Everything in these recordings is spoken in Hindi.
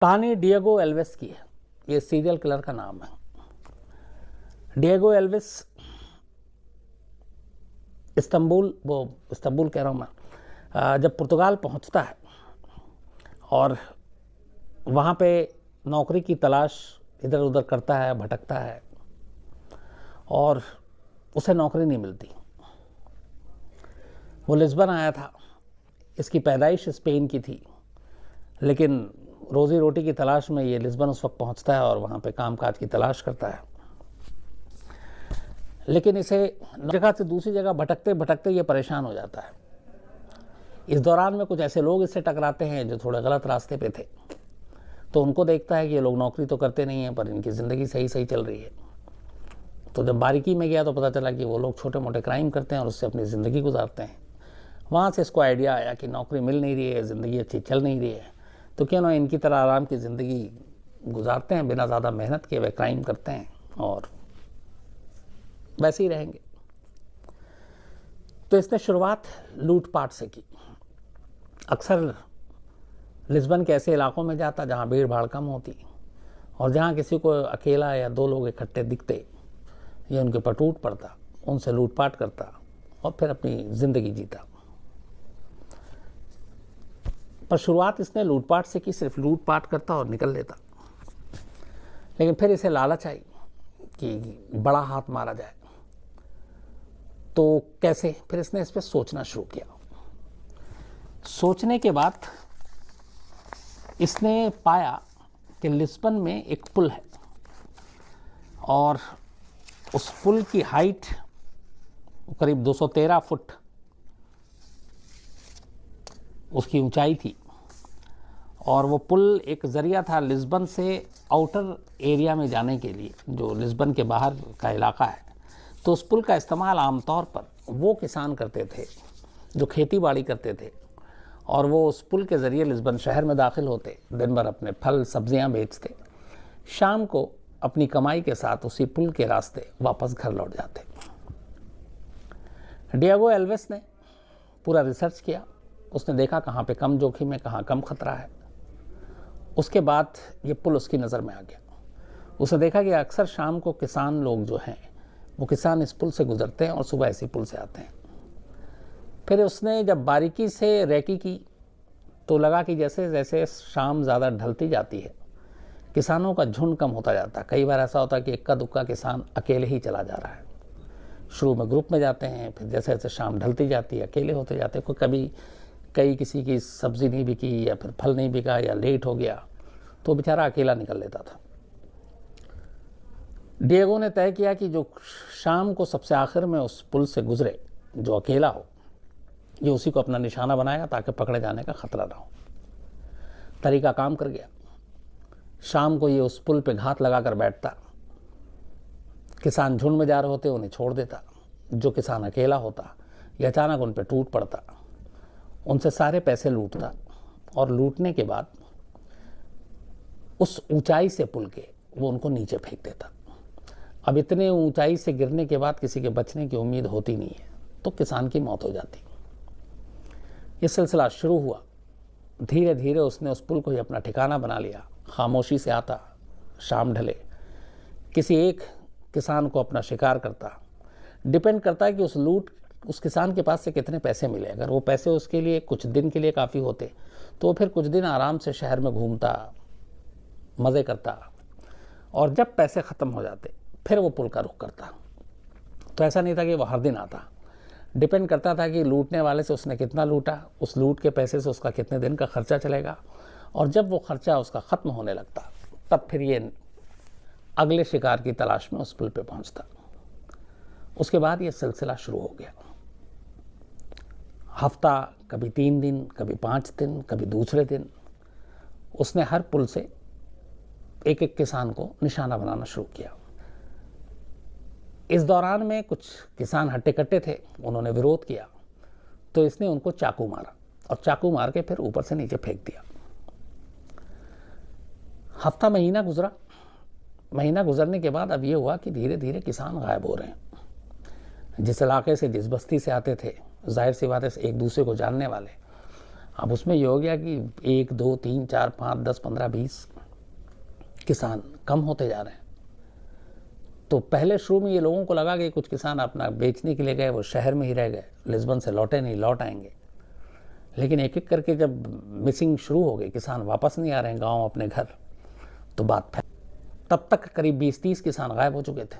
कहानी डिएगो एल्वेस की है। ये सीरियल किलर का नाम है। डिएगो एल्वेस इस्तांबुल कह रहा हूँ मैं, जब पुर्तगाल पहुँचता है और वहाँ पे नौकरी की तलाश इधर उधर करता है, भटकता है और उसे नौकरी नहीं मिलती। वो लिस्बन आया था, इसकी पैदाइश स्पेन की थी, लेकिन रोज़ी रोटी की तलाश में ये लिस्बन उस वक्त पहुंचता है और वहाँ पे कामकाज की तलाश करता है। लेकिन इसे जगह से दूसरी जगह भटकते भटकते ये परेशान हो जाता है। इस दौरान में कुछ ऐसे लोग इससे टकराते हैं जो थोड़े गलत रास्ते पे थे, तो उनको देखता है कि ये लोग नौकरी तो करते नहीं हैं पर इनकी ज़िंदगी सही सही चल रही है। तो जब बारीकी में गया तो पता चला कि वो लोग छोटे मोटे क्राइम करते हैं और उससे अपनी ज़िंदगी गुजारते हैं। वहाँ से इसको आइडिया आया कि नौकरी मिल नहीं रही है, ज़िंदगी अच्छी चल नहीं रही है, तो क्यों ना इनकी तरह आराम की ज़िंदगी गुजारते हैं, बिना ज़्यादा मेहनत किए वे क्राइम करते हैं और वैसे ही रहेंगे। तो इसने शुरुआत लूटपाट से की। अक्सर लिस्बन के ऐसे इलाकों में जाता जहाँ भीड़ भाड़ कम होती और जहाँ किसी को अकेला या दो लोग इकट्ठे दिखते, ये उनके पर टूट पड़ता, उनसे लूटपाट करता और फिर अपनी ज़िंदगी जीता। पर शुरुआत इसने लूटपाट से की, सिर्फ लूटपाट करता और निकल लेता। लेकिन फिर इसे लालच आई कि बड़ा हाथ मारा जाए, तो कैसे? फिर इसने इस पर सोचना शुरू किया। सोचने के बाद इसने पाया कि लिस्बन में एक पुल है और उस पुल की हाइट करीब 213 फुट उसकी ऊंचाई थी और वो पुल एक ज़रिया था लिस्बन से आउटर एरिया में जाने के लिए, जो लिस्बन के बाहर का इलाका है। तो उस पुल का इस्तेमाल आमतौर पर वो किसान करते थे जो खेती बाड़ी करते थे और वो उस पुल के ज़रिए लिस्बन शहर में दाखिल होते, दिन भर अपने फल सब्जियां बेचते, शाम को अपनी कमाई के साथ उसी पुल के रास्ते वापस घर लौट जाते। डिएगो एल्वेस ने पूरा रिसर्च किया। उसने देखा कहाँ पे कम जोखिम है, कहाँ कम खतरा है। उसके बाद ये पुल उसकी नज़र में आ गया। उसने देखा कि अक्सर शाम को किसान लोग जो हैं वो किसान इस पुल से गुजरते हैं और सुबह इसी पुल से आते हैं। फिर उसने जब बारीकी से रेकी की तो लगा कि जैसे जैसे शाम ज़्यादा ढलती जाती है किसानों का झुंड कम होता जाता है। कई बार ऐसा होता है कि इक्का दुक्का किसान अकेले ही चला जा रहा है। शुरू में ग्रुप में जाते हैं, फिर जैसे जैसे शाम ढलती जाती है अकेले होते जाते हैं। कोई कभी किसी की सब्ज़ी नहीं बिकी या फिर फल नहीं बिका या लेट हो गया तो बेचारा अकेला निकल लेता था। डिएगो ने तय किया कि जो शाम को सबसे आखिर में उस पुल से गुजरे, जो अकेला हो, ये उसी को अपना निशाना बनाएगा ताकि पकड़े जाने का खतरा ना हो। तरीका काम कर गया। शाम को ये उस पुल पे घात लगा कर बैठता, किसान झुंड में जा रहे होते उन्हें छोड़ देता, जो किसान अकेला होता ये अचानक उन पे टूट पड़ता, उनसे सारे पैसे लूटता और लूटने के बाद उस ऊंचाई से पुल के वो उनको नीचे फेंक देता। अब इतने ऊंचाई से गिरने के बाद किसी के बचने की उम्मीद होती नहीं है, तो किसान की मौत हो जाती। ये सिलसिला शुरू हुआ। धीरे धीरे उसने उस पुल को ही अपना ठिकाना बना लिया। खामोशी से आता, शाम ढले किसी एक किसान को अपना शिकार करता। डिपेंड करता है कि उस किसान के पास से कितने पैसे मिले। अगर वो पैसे उसके लिए कुछ दिन के लिए काफ़ी होते तो फिर कुछ दिन आराम से शहर में घूमता, मज़े करता, और जब पैसे ख़त्म हो जाते फिर वो पुल का रुख करता। तो ऐसा नहीं था कि वो हर दिन आता। डिपेंड करता था कि लूटने वाले से उसने कितना लूटा, उस लूट के पैसे से उसका कितने दिन का खर्चा चलेगा, और जब वो खर्चा उसका ख़त्म होने लगता तब फिर ये अगले शिकार की तलाश में उस पुल पे पहुंचता। उसके बाद ये सिलसिला शुरू हो गया। हफ्ता, कभी 3 दिन, कभी 5 दिन, कभी दूसरे दिन उसने हर पुल से एक एक किसान को निशाना बनाना शुरू किया। इस दौरान में कुछ किसान हट्टे कट्टे थे, उन्होंने विरोध किया तो इसने उनको चाकू मारा और चाकू मार के फिर ऊपर से नीचे फेंक दिया। हफ्ता महीना गुजरा। महीना गुजरने के बाद अब ये हुआ कि धीरे धीरे किसान गायब हो रहे हैं। जिस इलाके से, जिस बस्ती से आते थे, जाहिर सी बात है एक दूसरे को जानने वाले, अब उसमें ये हो गया कि 1, 2, 3, 4, 5, 10, 15, 20 किसान कम होते जा रहे हैं। तो पहले शुरू में ये लोगों को लगा कि कुछ किसान अपना बेचने के लिए गए, वो शहर में ही रह गए, लिस्बन से लौटे नहीं, लौट आएंगे। लेकिन एक एक करके जब मिसिंग शुरू हो गई, किसान वापस नहीं आ रहे हैं गाँव अपने घर, तो बात फैल। तब तक करीब 20-30 किसान गायब हो चुके थे।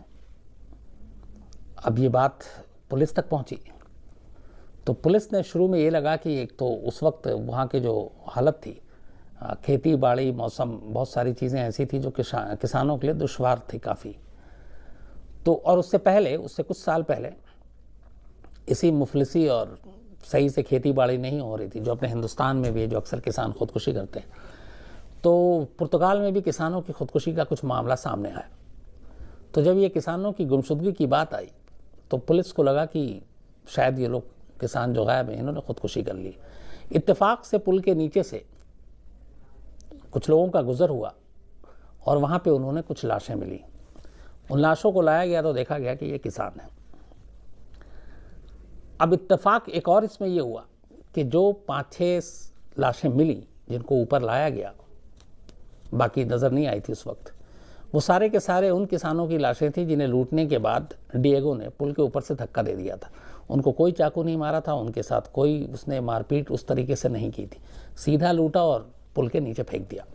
अब ये बात पुलिस तक पहुंची, तो पुलिस ने शुरू में ये लगा कि एक तो उस वक्त वहाँ की जो हालत थी, खेती बाड़ी, मौसम, बहुत सारी चीज़ें ऐसी थी जो किसानों के लिए दुश्वार थी काफ़ी। तो और उससे कुछ साल पहले इसी मुफलिसी और सही से खेती बाड़ी नहीं हो रही थी, जो अपने हिंदुस्तान में भी है, जो अक्सर किसान खुदकुशी करते हैं। तो पुर्तगाल में भी किसानों की खुदकुशी का कुछ मामला सामने आया। तो जब ये किसानों की गुमशुदगी की बात आई, तो पुलिस को लगा कि शायद ये लोग किसान जो गायब हैं, इन्होंने खुदकुशी कर ली। इत्तेफाक से पुल के नीचे से कुछ लोगों का गुजर हुआ और वहाँ पे उन्होंने कुछ लाशें मिली। उन लाशों को लाया गया तो देखा गया कि ये किसान हैं। अब इत्तेफाक एक और इसमें ये हुआ कि जो 5-6 लाशें मिली जिनको ऊपर लाया गया, बाकी नज़र नहीं आई थी उस वक्त, वो सारे के सारे उन किसानों की लाशें थी जिन्हें लूटने के बाद डिएगो ने पुल के ऊपर से धक्का दे दिया था। उनको कोई चाकू नहीं मारा था, उनके साथ कोई उसने मारपीट उस तरीके से नहीं की थी, सीधा लूटा और पुल के नीचे फेंक दिया।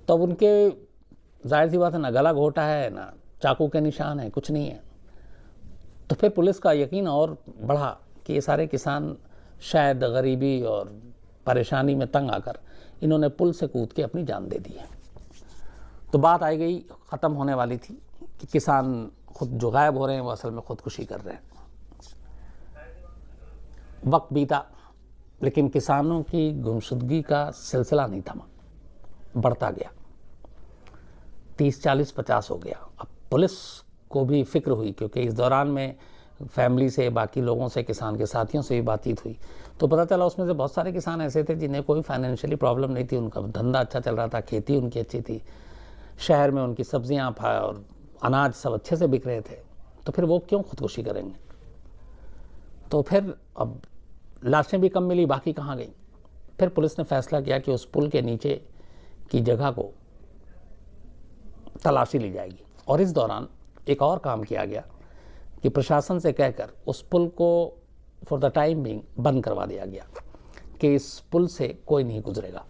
तो अब उनके जाहिर सी बात है, ना गला घोटा है, ना चाकू के निशान है, कुछ नहीं है। तो फिर पुलिस का यकीन और बढ़ा कि ये सारे किसान शायद गरीबी और परेशानी में तंग आकर इन्होंने पुल से कूद के अपनी जान दे दी है। तो बात आई गई, ख़त्म होने वाली थी कि किसान खुद जो गायब हो रहे हैं वो असल में खुदकुशी कर रहे हैं। वक्त बीता, लेकिन किसानों की गुमशुदगी का सिलसिला नहीं थमा, बढ़ता गया। 30, 40, 50 हो गया। अब पुलिस को भी फिक्र हुई, क्योंकि इस दौरान में फैमिली से, बाकी लोगों से, किसान के साथियों से भी बातचीत हुई, तो पता चला उसमें से बहुत सारे किसान ऐसे थे जिन्हें कोई फाइनेंशियली प्रॉब्लम नहीं थी, उनका धंधा अच्छा चल रहा था, खेती उनकी अच्छी थी, शहर में उनकी सब्जियां और अनाज सब अच्छे से बिक रहे थे। तो फिर वो क्यों खुदकुशी करेंगे? तो फिर अब लाशें भी कम मिली, बाकी कहाँ गई? फिर पुलिस ने फैसला किया कि उस पुल के नीचे की जगह को तलाशी ली जाएगी। और इस दौरान एक और काम किया गया कि प्रशासन से कहकर उस पुल को फॉर द टाइम बिंग बंद करवा दिया गया कि इस पुल से कोई नहीं गुजरेगा,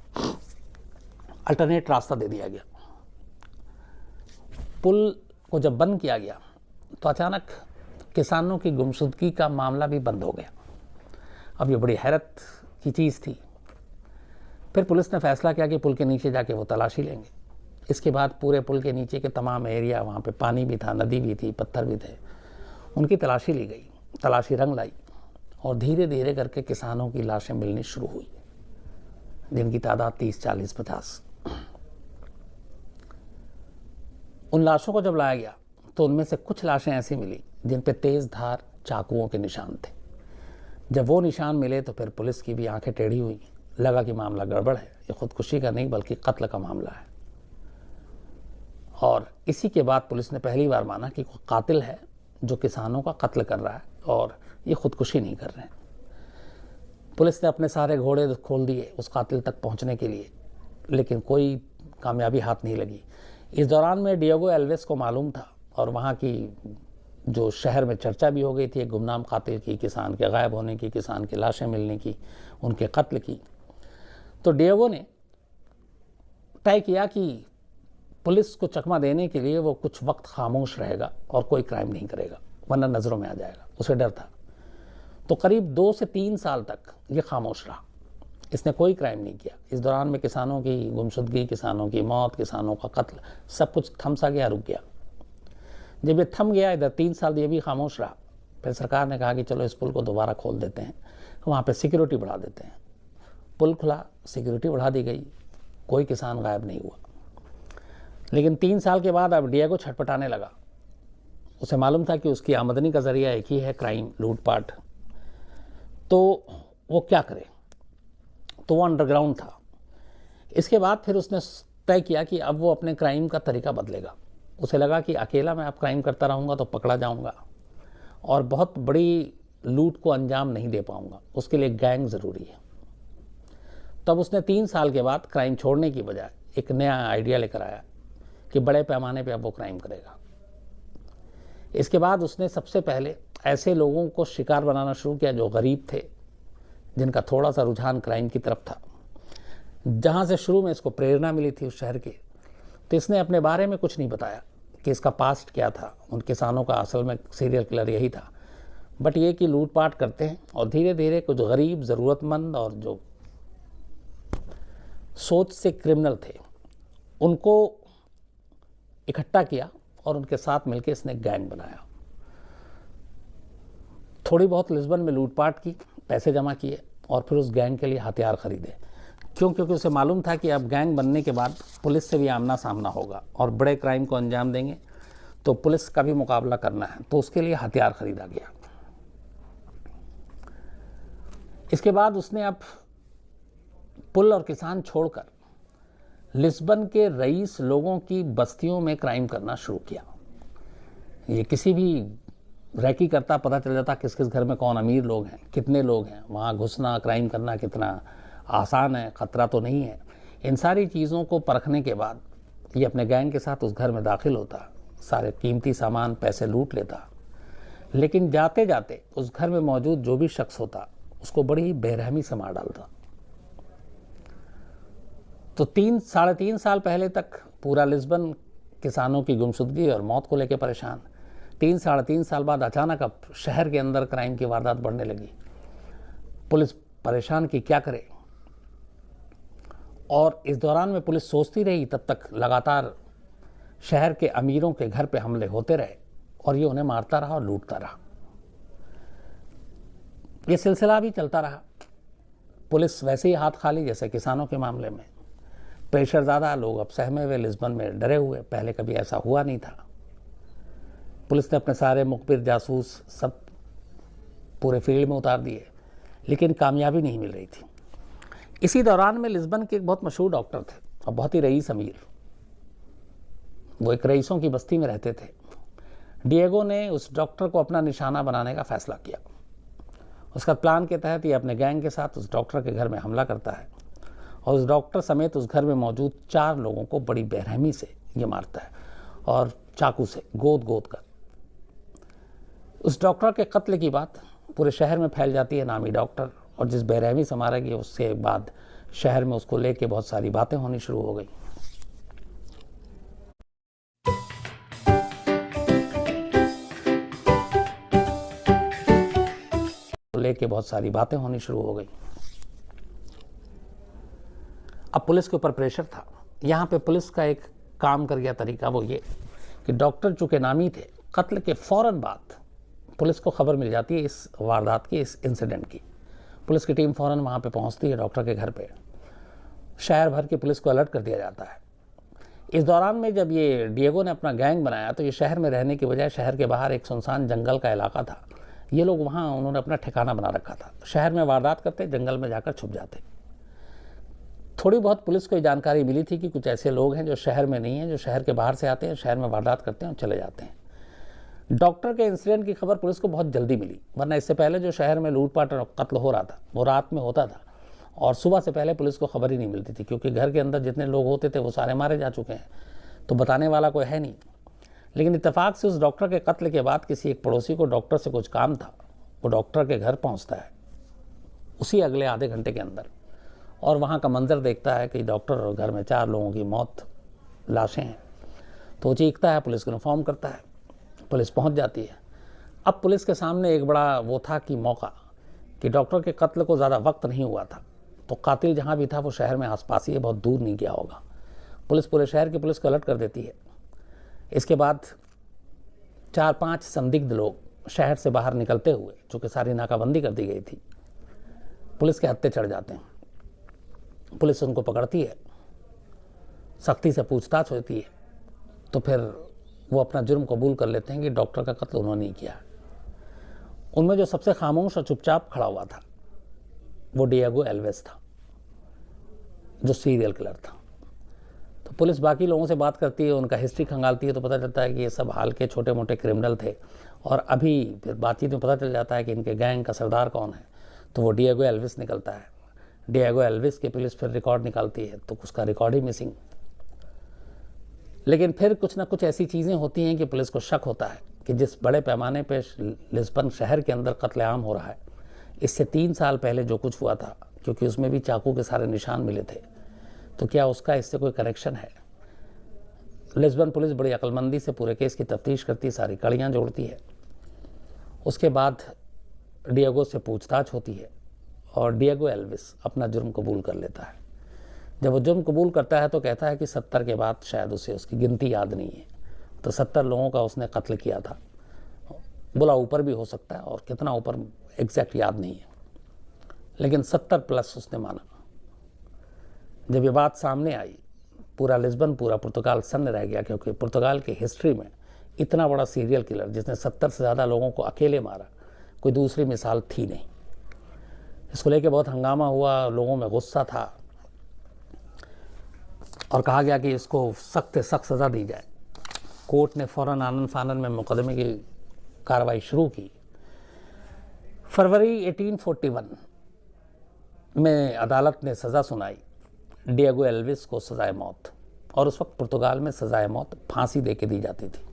अल्टरनेट रास्ता दे दिया गया। पुल को जब बंद किया गया तो अचानक किसानों की गुमशुदगी का मामला भी बंद हो गया। अब ये बड़ी हैरत की चीज़ थी। फिर पुलिस ने फैसला किया कि पुल के नीचे जाके वो तलाशी लेंगे। इसके बाद पूरे पुल के नीचे के तमाम एरिया, वहाँ पे पानी भी था, नदी भी थी, पत्थर भी थे, उनकी तलाशी ली गई। तलाशी रंग लाई और धीरे धीरे करके किसानों की लाशें मिलनी शुरू हुई, जिनकी तादाद 30, 40, 50। उन लाशों को जब लाया गया तो उनमें से कुछ लाशें ऐसी मिली जिन पे तेज़ धार चाकुओं के निशान थे। जब वो निशान मिले तो फिर पुलिस की भी आंखें टेढ़ी हुई, लगा कि मामला गड़बड़ है, ये खुदकुशी का नहीं बल्कि कत्ल का मामला है। और इसी के बाद पुलिस ने पहली बार माना कि कोई कातिल है जो किसानों का कत्ल कर रहा है और ये खुदकुशी नहीं कर रहे हैं। पुलिस ने अपने सारे घोड़े खोल दिए उस कातिल तक पहुंचने के लिए, लेकिन कोई कामयाबी हाथ नहीं लगी। इस दौरान में डिएगो एल्वेस को मालूम था और वहाँ की जो शहर में चर्चा भी हो गई थी एक गुमनाम कातिल की, किसान के गायब होने की, किसान की लाशें मिलने की, उनके कत्ल की। तो डिएगो ने तय किया कि पुलिस को चकमा देने के लिए वो कुछ वक्त खामोश रहेगा और कोई क्राइम नहीं करेगा, वरना नज़रों में आ जाएगा। उसे डर था। तो करीब 2 से 3 साल तक ये खामोश रहा, इसने कोई क्राइम नहीं किया। इस दौरान में किसानों की गुमशुदगी, किसानों की मौत, किसानों का कत्ल, सब कुछ थम सा गया, रुक गया। जब ये थम गया, इधर 3 साल ये भी खामोश रहा, फिर सरकार ने कहा कि चलो इस पुल को दोबारा खोल देते हैं, वहाँ पे सिक्योरिटी बढ़ा देते हैं। पुल खुला, सिक्योरिटी बढ़ा दी गई, कोई किसान गायब नहीं हुआ। लेकिन 3 साल के बाद अब डिएगो छटपटाने लगा। उसे मालूम था कि उसकी आमदनी का ज़रिया एक ही है, क्राइम, लूटपाट। तो वो क्या करे? तो वो अंडरग्राउंड था। इसके बाद फिर उसने तय किया कि अब वो अपने क्राइम का तरीका बदलेगा। उसे लगा कि अकेला मैं अब क्राइम करता रहूँगा तो पकड़ा जाऊँगा और बहुत बड़ी लूट को अंजाम नहीं दे पाऊँगा, उसके लिए गैंग ज़रूरी है। तब उसने 3 साल के बाद क्राइम छोड़ने की बजाय एक नया आइडिया लेकर आया कि बड़े पैमाने पे अब वो क्राइम करेगा। इसके बाद उसने सबसे पहले ऐसे लोगों को शिकार बनाना शुरू किया जो गरीब थे, जिनका थोड़ा सा रुझान क्राइम की तरफ था। जहाँ से शुरू में इसको प्रेरणा मिली थी उस शहर की, तो इसने अपने बारे में कुछ नहीं बताया कि इसका पास्ट क्या था, उन किसानों का असल में सीरियल किलर यही था, बट ये कि लूटपाट करते हैं और धीरे धीरे कुछ गरीब, ज़रूरतमंद और जो सोच से क्रिमिनल थे उनको इकट्ठा किया और उनके साथ मिलकर इसने गैंग बनाया। थोड़ी बहुत लिस्बन में लूटपाट की, पैसे जमा किए और फिर उस गैंग के लिए हथियार खरीदे। क्यों? क्योंकि उसे मालूम था कि अब गैंग बनने के बाद पुलिस से भी आमना सामना होगा और बड़े क्राइम को अंजाम देंगे तो पुलिस का भी मुकाबला करना है, तो उसके लिए हथियार खरीदा गया। इसके बाद उसने अब पुल और किसान छोड़कर लिस्बन के रईस लोगों की बस्तियों में क्राइम करना शुरू किया। ये किसी भी रैकी करता पता चल जाता किस किस घर में कौन अमीर लोग हैं, कितने लोग हैं, वहाँ घुसना, क्राइम करना कितना आसान है, ख़तरा तो नहीं है। इन सारी चीज़ों को परखने के बाद ये अपने गैंग के साथ उस घर में दाखिल होता, सारे कीमती सामान, पैसे लूट लेता, लेकिन जाते जाते उस घर में मौजूद जो भी शख्स होता उसको बड़ी ही बेरहमी से मार डालता। तो 3-3.5 साल पहले तक पूरा लिस्बन किसानों की गुमशुदगी और मौत को लेकर परेशान। 3-3.5 साल बाद अचानक अब शहर के अंदर क्राइम की वारदात बढ़ने लगी। पुलिस परेशान कि क्या करे, और इस दौरान में पुलिस सोचती रही, तब तक लगातार शहर के अमीरों के घर पे हमले होते रहे और ये उन्हें मारता रहा और लूटता रहा। ये सिलसिला भी चलता रहा। पुलिस वैसे ही हाथ खाली जैसे किसानों के मामले में। प्रेशर ज़्यादा, लोग अब सहमे हुए, लिस्बन में डरे हुए, पहले कभी ऐसा हुआ नहीं था। पुलिस ने अपने सारे मुखबिर, जासूस सब पूरे फील्ड में उतार दिए, लेकिन कामयाबी नहीं मिल रही थी। इसी दौरान में लिस्बन के एक बहुत मशहूर डॉक्टर थे और बहुत ही रईस अमीर, वो एक रईसों की बस्ती में रहते थे। डिएगो ने उस डॉक्टर को अपना निशाना बनाने का फैसला किया। उसका प्लान के तहत ये अपने गैंग के साथ उस डॉक्टर के घर में हमला करता है और उस डॉक्टर समेत उस घर में मौजूद 4 लोगों को बड़ी बेरहमी से ये मारता है और चाकू से गोद गोद कर। उस डॉक्टर के कत्ल की बात पूरे शहर में फैल जाती है, नामी डॉक्टर, और जिस बेरहमी से मारा गया उसके बाद शहर में उसको लेके बहुत सारी बातें होनी शुरू हो गई। अब पुलिस के ऊपर प्रेशर था। यहाँ पे पुलिस का एक काम कर गया तरीका वो ये कि डॉक्टर चूँकि नामी थे, कत्ल के फ़ौरन बाद पुलिस को खबर मिल जाती है इस वारदात की, इस इंसिडेंट की। पुलिस की टीम फ़ौरन वहाँ पे पहुँचती है डॉक्टर के घर पे। शहर भर की पुलिस को अलर्ट कर दिया जाता है। इस दौरान में जब ये डिएगो ने अपना गैंग बनाया तो ये शहर में रहने की बजाय शहर के बाहर एक सुनसान जंगल का इलाका था। ये लोग वहाँ उन्होंने अपना ठिकाना बना रखा था। शहर में वारदात करते, जंगल में जाकर छुप जाते। थोड़ी बहुत पुलिस को जानकारी मिली थी कि कुछ ऐसे लोग हैं जो शहर में नहीं हैं, जो शहर के बाहर से आते हैं, शहर में वारदात करते हैं और चले जाते हैं। डॉक्टर के इंसिडेंट की खबर पुलिस को बहुत जल्दी मिली, वरना इससे पहले जो शहर में लूटपाट और कत्ल हो रहा था वो रात में होता था और सुबह से पहले पुलिस को खबर ही नहीं मिलती थी, क्योंकि घर के अंदर जितने लोग होते थे वो सारे मारे जा चुके हैं, तो बताने वाला कोई है नहीं। लेकिन इत्तेफाक से उस डॉक्टर के कत्ल के बाद किसी एक पड़ोसी को डॉक्टर से कुछ काम था, वो डॉक्टर के घर पहुँचता है उसी अगले आधे घंटे के अंदर, और वहाँ का मंजर देखता है कि डॉक्टर और घर में 4 लोगों की मौत, लाशें हैं। तो वो चीखता है, पुलिस को इन्फॉर्म करता है, पुलिस पहुंच जाती है। अब पुलिस के सामने एक बड़ा वो था कि मौका कि डॉक्टर के कत्ल को ज़्यादा वक्त नहीं हुआ था, तो कातिल जहां भी था वो शहर में आसपास ही है, बहुत दूर नहीं गया होगा। पुलिस पूरे शहर की पुलिस को अलर्ट कर देती है। इसके बाद 4-5 संदिग्ध लोग शहर से बाहर निकलते हुए, चूँकि सारी नाकाबंदी कर दी गई थी, पुलिस के हत्थे चढ़ जाते हैं। पुलिस उनको पकड़ती है, सख्ती से पूछताछ होती है, तो फिर वो अपना जुर्म कबूल कर लेते हैं कि डॉक्टर का कत्ल उन्होंने नहीं किया। उनमें जो सबसे खामोश और चुपचाप खड़ा हुआ था वो डिएगो एल्वेस था, जो सीरियल किलर था। तो पुलिस बाकी लोगों से बात करती है, उनका हिस्ट्री खंगालती है, तो पता चलता है कि ये सब हाल के छोटे मोटे क्रिमिनल थे। और अभी फिर बातचीत में पता चल जाता है कि इनके गैंग का सरदार कौन है, तो वो डिएगो एल्वेस निकलता है। डिएगो एल्वेस की पुलिस फिर रिकॉर्ड निकालती है, तो उसका रिकॉर्ड ही मिसिंग। लेकिन फिर कुछ ना कुछ ऐसी चीज़ें होती हैं कि पुलिस को शक होता है कि जिस बड़े पैमाने पे लिस्बन शहर के अंदर कत्लेआम हो रहा है, इससे 3 साल पहले जो कुछ हुआ था, क्योंकि उसमें भी चाकू के सारे निशान मिले थे, तो क्या उसका इससे कोई कनेक्शन है? लिस्बन पुलिस बड़ी अक्लमंदी से पूरे केस की तफ्तीश करती है, सारी कड़ियाँ जोड़ती है। उसके बाद डिएगो से पूछताछ होती है और डिएगो एल्विस अपना जुर्म कबूल कर लेता है। जब वो जुर्म कबूल करता है तो कहता है कि 70 के बाद शायद उसे उसकी गिनती याद नहीं है, तो 70 लोगों का उसने कत्ल किया था। बोला ऊपर भी हो सकता है, और कितना ऊपर एग्जैक्ट याद नहीं है, लेकिन 70 प्लस उसने माना। जब ये बात सामने आई, पूरा लिस्बन, पूरा पुर्तगाल सन्न रह गया, क्योंकि पुर्तगाल की हिस्ट्री में इतना बड़ा सीरियल किलर जिसने 70 से ज़्यादा लोगों को अकेले मारा, कोई दूसरी मिसाल थी नहीं। इसको लेके बहुत हंगामा हुआ, लोगों में गुस्सा था और कहा गया कि इसको सख्त से सख्त सज़ा दी जाए। कोर्ट ने फ़ौरन आनन फानन में मुकदमे की कार्रवाई शुरू की। फरवरी 1841 में अदालत ने सज़ा सुनाई डिएगो एल्विस को सज़ाए मौत, और उस वक्त पुर्तगाल में सज़ाए मौत फांसी दे के दी जाती थी।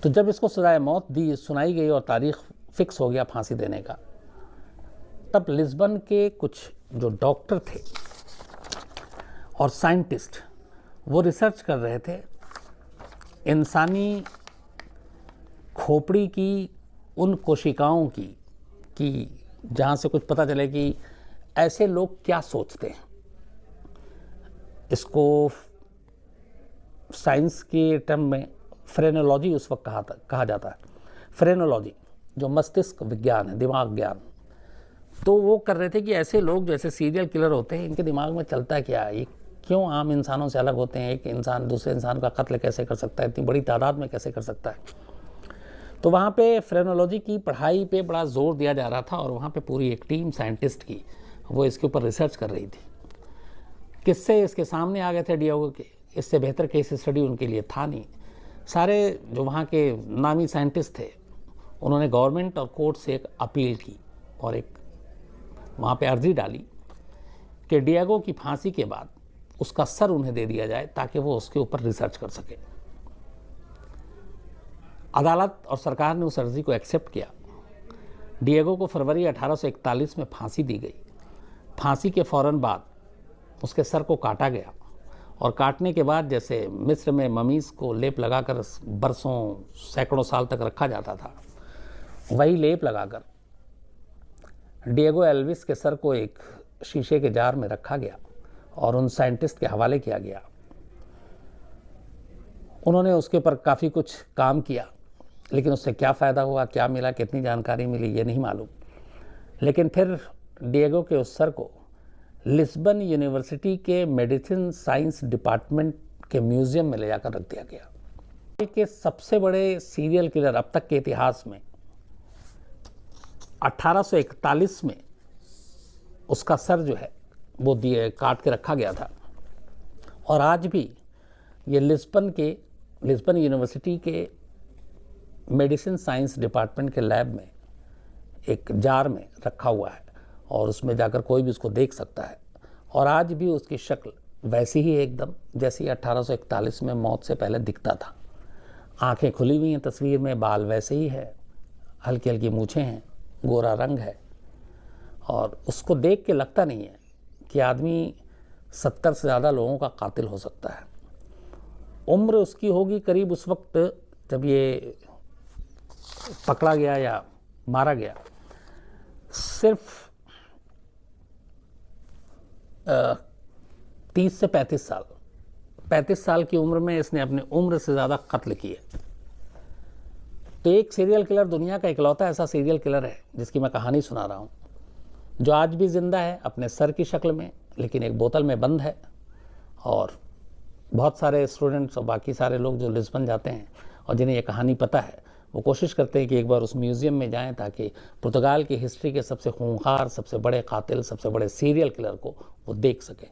तो जब इसको सज़ाए मौत दी सुनाई गई और तारीख फिक्स हो गया फांसी देने का, तब लिस्बन के कुछ जो डॉक्टर थे और साइंटिस्ट, वो रिसर्च कर रहे थे इंसानी खोपड़ी की उन कोशिकाओं की, कि जहाँ से कुछ पता चले कि ऐसे लोग क्या सोचते हैं। इसको साइंस के टर्म में फ्रेनोलॉजी उस वक्त कहा जाता है। फ्रेनोलॉजी जो मस्तिष्क विज्ञान है, दिमाग ज्ञान। तो वो कर रहे थे कि ऐसे लोग जैसे सीरियल किलर होते हैं, इनके दिमाग में चलता क्या है, ये क्यों आम इंसानों से अलग होते हैं, एक इंसान दूसरे इंसान का कत्ल कैसे कर सकता है, इतनी बड़ी तादाद में कैसे कर सकता है। तो वहाँ पे फ्रेनोलॉजी की पढ़ाई पे बड़ा जोर दिया जा रहा था, और वहाँ पे पूरी एक टीम साइंटिस्ट की वो इसके ऊपर रिसर्च कर रही थी। किस्से इसके सामने आ गए थे डिएगो के, इससे बेहतर केस स्टडी उनके लिए था नहीं। सारे जो वहाँ के नामी साइंटिस्ट थे, उन्होंने गवर्नमेंट और कोर्ट से एक अपील की और एक वहाँ पे अर्जी डाली कि डिएगो की फांसी के बाद उसका सर उन्हें दे दिया जाए, ताकि वो उसके ऊपर रिसर्च कर सके। अदालत और सरकार ने उस अर्जी को एक्सेप्ट किया। डिएगो को फरवरी 1841 में फांसी दी गई। फांसी के फ़ौरन बाद उसके सर को काटा गया, और काटने के बाद जैसे मिस्र में ममीज़ को लेप लगाकर बरसों सैकड़ों साल तक रखा जाता था, वही लेप लगाकर डिएगो एल्विस के सर को एक शीशे के जार में रखा गया और उन साइंटिस्ट के हवाले किया गया। उन्होंने उसके ऊपर काफ़ी कुछ काम किया, लेकिन उससे क्या फ़ायदा हुआ, क्या मिला, कितनी जानकारी मिली, ये नहीं मालूम। लेकिन फिर डिएगो के उस सर को लिस्बन यूनिवर्सिटी के मेडिसिन साइंस डिपार्टमेंट के म्यूज़ियम में ले जाकर रख दिया गया। के सबसे बड़े सीरियल किलर अब तक के इतिहास में 1841 में उसका सर जो है वो काट के रखा गया था, और आज भी ये लिस्बन यूनिवर्सिटी के मेडिसिन साइंस डिपार्टमेंट के लैब में एक जार में रखा हुआ है, और उसमें जाकर कोई भी उसको देख सकता है। और आज भी उसकी शक्ल वैसी ही एकदम जैसी 1841 में मौत से पहले दिखता था। आंखें खुली हुई हैं तस्वीर में, बाल वैसे ही है, हल्की हल्की मूछें हैं, गोरा रंग है, और उसको देख के लगता नहीं है कि आदमी 70 से ज़्यादा लोगों का कातिल हो सकता है। उम्र उसकी होगी करीब उस वक्त जब ये पकड़ा गया या मारा गया, सिर्फ 30 से 35 साल। 35 साल की उम्र में इसने अपनी उम्र से ज़्यादा कत्ल किए। तो एक सीरियल किलर, दुनिया का इकलौता ऐसा सीरियल किलर है जिसकी मैं कहानी सुना रहा हूँ, जो आज भी जिंदा है अपने सर की शक्ल में, लेकिन एक बोतल में बंद है। और बहुत सारे स्टूडेंट्स और बाकी सारे लोग जो लिस्बन जाते हैं और जिन्हें ये कहानी पता है, वो कोशिश करते हैं कि एक बार उस म्यूज़ियम में जाएं, ताकि पुर्तगाल की हिस्ट्री के सबसे खूंखार, सबसे बड़े कातिल, सबसे बड़े सीरियल किलर को वो देख सकें।